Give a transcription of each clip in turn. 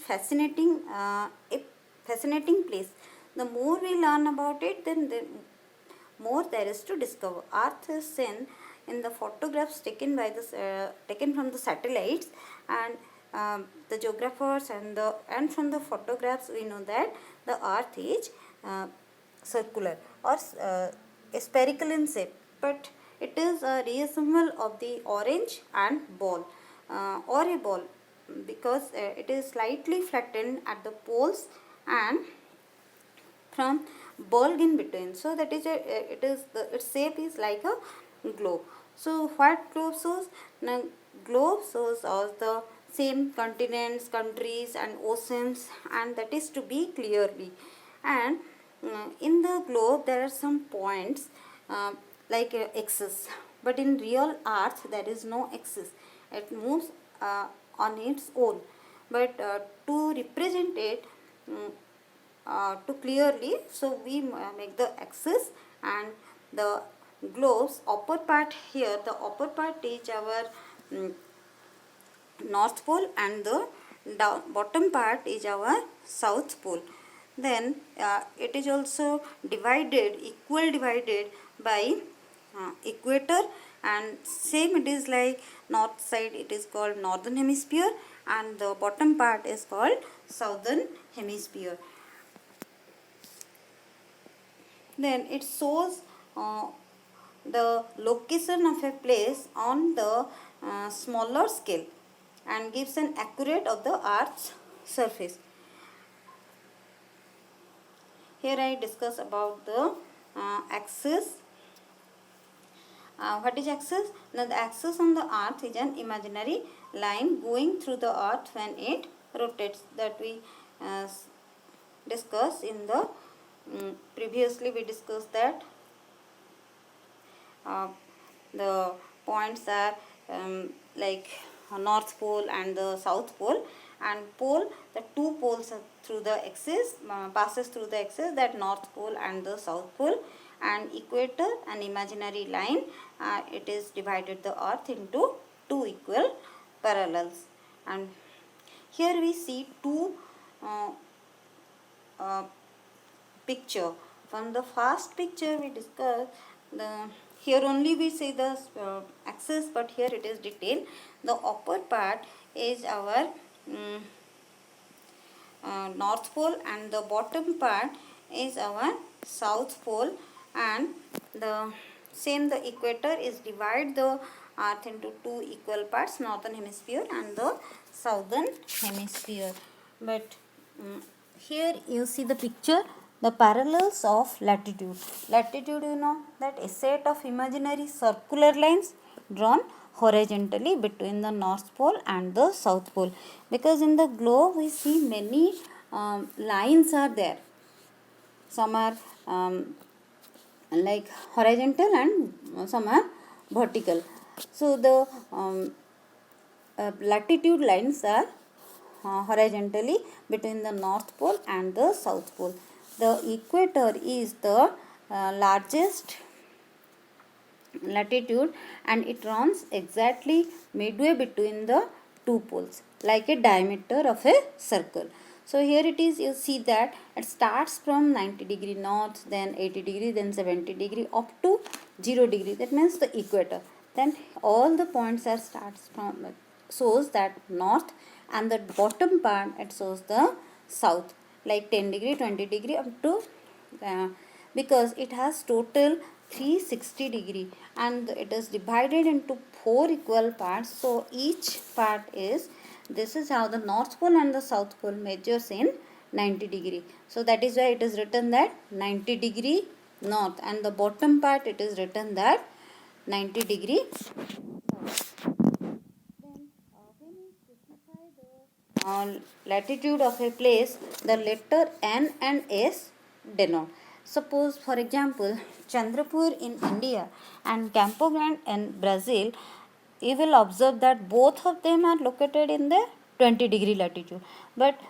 a fascinating place. The more we learn about it, then the more there is to discover. Earth is seen in the photographs taken from the satellites, and the geographers and from the photographs we know that the Earth is circular or spherical in shape, but it is a resemble of the orange and ball or a ball, because it is slightly flattened at the poles and from bulb in between. So that is its shape is like a globe. So what globe shows? Now globe shows us the same continents, countries and oceans, and that is to be clearly. And in the globe there are some points like axis, but in real earth there is no axis. It moves on its own, but to represent it to clearly, so we make the axis, and the globe's upper part here, the upper part is our north pole, and the bottom part is our south pole. Then it is also equal divided by equator, and same it is like north side it is called northern hemisphere, and the bottom part is called southern hemisphere. Then it shows the location of a place on the smaller scale and gives an accurate of the earth's surface. Here I discuss about the axis. What is axis? Now the axis on the earth is an imaginary line going through the earth when it rotates, that we discussed in the previously we discussed that the points are like north pole and the south pole, and pole, the two poles are through the axis, passes through the axis, that north pole and the south pole. And equator, an imaginary line, it is divided the earth into two equal parallels. And here we see two picture. From the first picture we discussed, here only we see the axis, but here it is detailed. The upper part is our north pole, and the bottom part is our south pole, and the equator is divide the earth into two equal parts, northern hemisphere and the southern hemisphere. But here you see the picture, the parallels of latitude. Latitude, you know, that a set of imaginary circular lines drawn horizontally between the north pole and the south pole, because in the globe we see many lines are there. Some are like horizontal and some are vertical. So the latitude lines are horizontally between the north pole and the south pole. The equator is the largest latitude, and it runs exactly midway between the two poles, like a diameter of a circle. So here it is, you see that it starts from 90 degree north, then 80 degree, then 70 degree, up to 0 degree. That means the equator. Then all the points are starts from shows that north, and the bottom part it shows the south, like 10 degree, 20 degree, up to because it has total 360 degree, and it is divided into four equal parts. So each part is, this is how the north pole and the south pole measures in 90 degree. So that is why it is written that 90 degree north, and the bottom part it is written that 90 degree. Then when we specify the latitude of a place, the letter N and S denote. Suppose for example Chandrapur in India and Campo Grande in Brazil, you will observe that both of them are located in the 20 degree latitude, but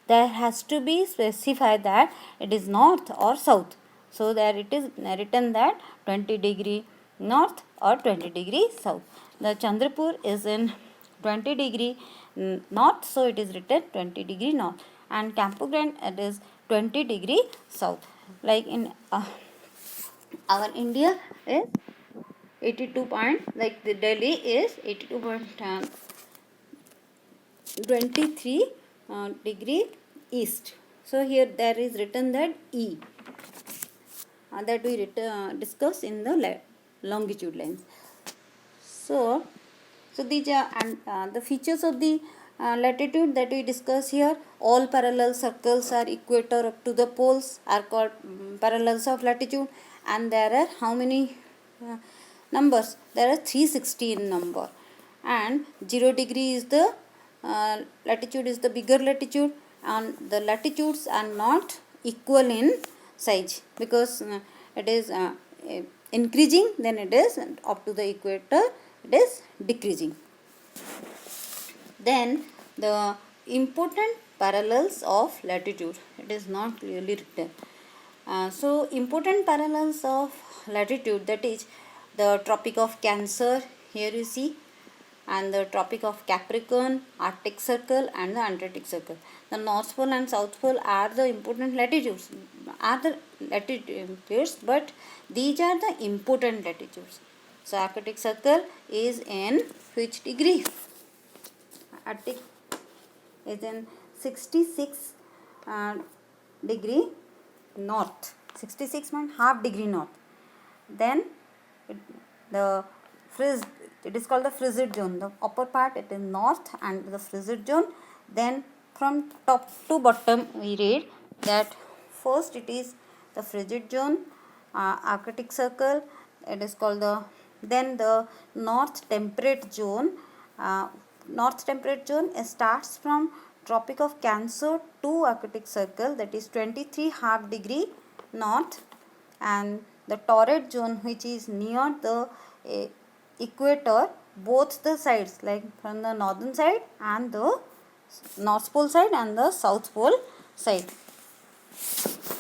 there has to be specified that it is north or south. So there it is written that 20 degree north or 20 degree south. The Chandrapur is in 20 degree north, so it is written 20 degree north, and Capricorn it is 20 degree south. Like in our India is 82 point, like the Delhi is 82.23 degree east. So here there is written that E, that we discuss in the longitude lines. So these are the features of the latitude that we discuss here. All parallel circles are equator up to the poles are called parallels of latitude, and there are how many numbers? There are 360 in number, and 0 degree is the latitude is the bigger latitude, and the latitudes are not equal in size because it is increasing, then it is up to the equator it is decreasing. Then the important parallels of latitude, it is not clearly written. So important parallels of latitude, that is the Tropic of Cancer, here you see, and the Tropic of Capricorn, Arctic Circle and the Antarctic Circle. The North Pole and South Pole are the important latitudes, but these are the important latitudes. So Arctic Circle is in which degree? Arctic is in 66 degree north, 66.5 degree north. Then it is called the frigid zone. The upper part it is north and the frigid zone. Then from top to bottom we read that first it is the frigid zone, Arctic Circle, it is called the north temperate zone. North temperate zone starts from Tropic of Cancer to Arctic Circle, that is 23.5 degree north, and the torrid zone which is near the equator, both the sides, like from the northern side and the North Pole side and the South Pole side.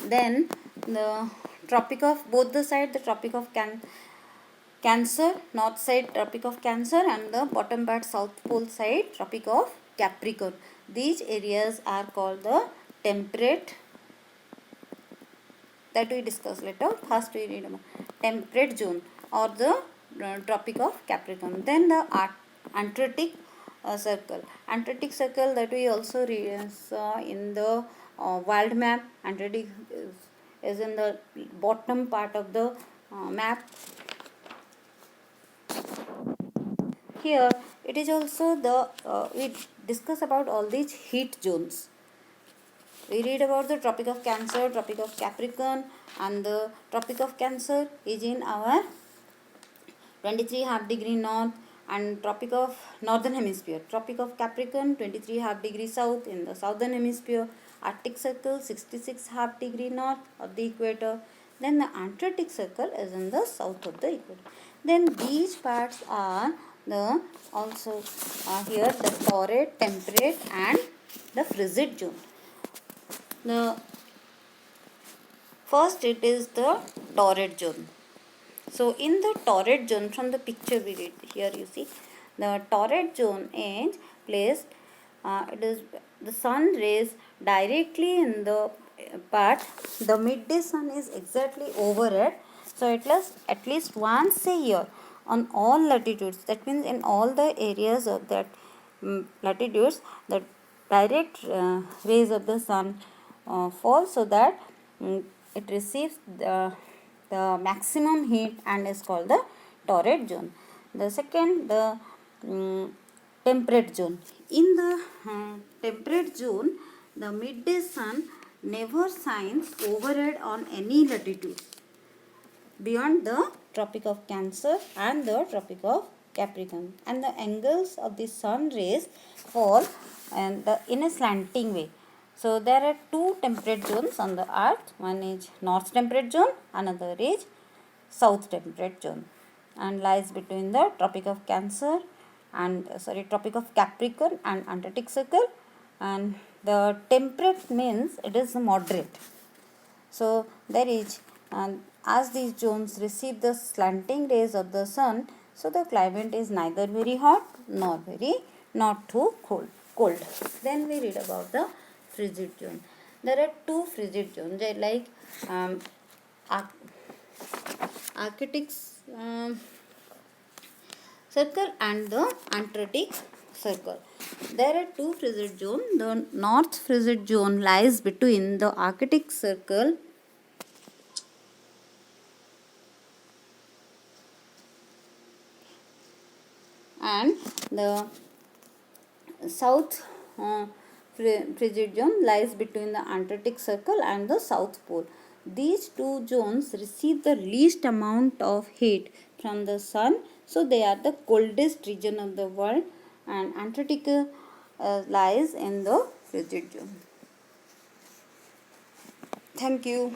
Then the Tropic of both the side, the Tropic of Cancer, north side Tropic of Cancer, and the bottom part South Pole side Tropic of Capricorn. These areas are called the temperate, that we discuss later. First we read about temperate zone or the Tropic of Capricorn. Then the Antarctic Circle. Antarctic Circle that we also saw in the world map. Antarctic is in the bottom part of the map. Here it is also the we discuss about all these heat zones. We read about the Tropic of Cancer, Tropic of Capricorn, and the Tropic of Cancer is in our 23.5 degree north, and Tropic of Northern Hemisphere. Tropic of Capricorn 23.5 degree south in the Southern Hemisphere. Arctic Circle 66.5 degree north of the equator. Then the Antarctic Circle is in the south of the equator. Then these parts are the also here the torrid, temperate and the frigid zone. The first it is the torrid zone. So in the torrid zone, from the picture we read here, you see the torrid zone is placed. It is the sun rays directly in the part. The midday sun is exactly over it. So it lasts at least once a year on all latitudes. That means in all the areas of that latitudes, the direct rays of the sun fall, so that it receives the maximum heat and is called the torrid zone. The second, the temperate zone. In the temperate zone, the midday sun never shines overhead on any latitude beyond the Tropic of Cancer and the Tropic of Capricorn, and the angles of the sun rays fall in a slanting way. So there are two temperate zones on the earth. One is north temperate zone, another is south temperate zone, and lies between the Tropic of Cancer and Tropic of Capricorn and Antarctic Circle. And the temperate means it is moderate. So there is, as these zones receive the slanting rays of the sun, so the climate is neither very hot nor not too cold. cold. Then we read about the frigid zone. There are two frigid zones. They like Arctic circle and the Antarctic circle. There are two frigid zones. The north frigid zone lies between the Arctic circle and the south frigid zone lies between the Antarctic circle and the South Pole. These two zones receive the least amount of heat from the sun, so they are the coldest region of the world, and Antarctica lies in the frigid zone. Thank you.